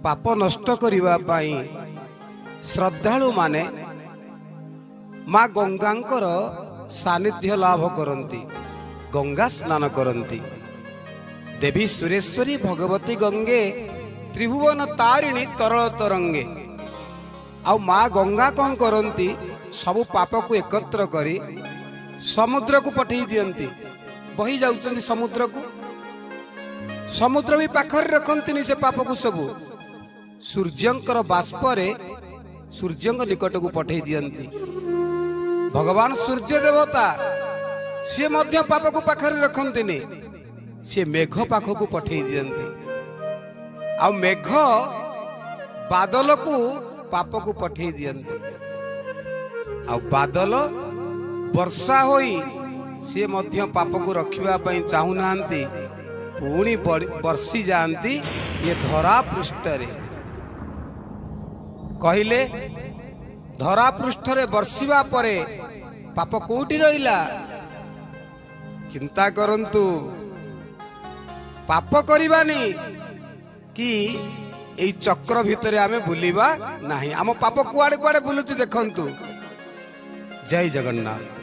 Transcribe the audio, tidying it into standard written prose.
पाप नष्ट करिवा पाई श्रद्धालु माने माँ गंगांकर सानिध्य लाभ करती, गंगा स्नान करती। देवी सुरेश्वरी भगवती गंगे त्रिभुवन तारिणी तरल तरंगे। आउ माँ गंगा कौन करती, सबु पाप को एकत्र करी समुद्र को पठे दियंती। बही जाउचंती समुद्र को, समुद्र भी पाखर रखती से पाप को सबू सूर्यंकर बाष्परे सूर्यंक निकट को पठे दियंती। भगवान सूर्य देवता सी मध्य पाप को पाखर रखती, सी मेघ पाख को पठे दियंती। आ मेघ बादल को पाप को पठे दियंती। आ बादल वर्षा होई सी मध्य पाप को रखिबा पई चाहू नांती, पुणी वर्षी जाती ये धरा पृष्ठ रे। कहले धरा पृष्ठ रे वर्षिबा परे पाप कोठी रहिला। चिंता करंतु, पाप करिबानी कि एई चक्र भितरे आमे बुलिबा नाही। आम पाप कुआडे कुआडे बुलुची देखंतु। जय जगन्नाथ।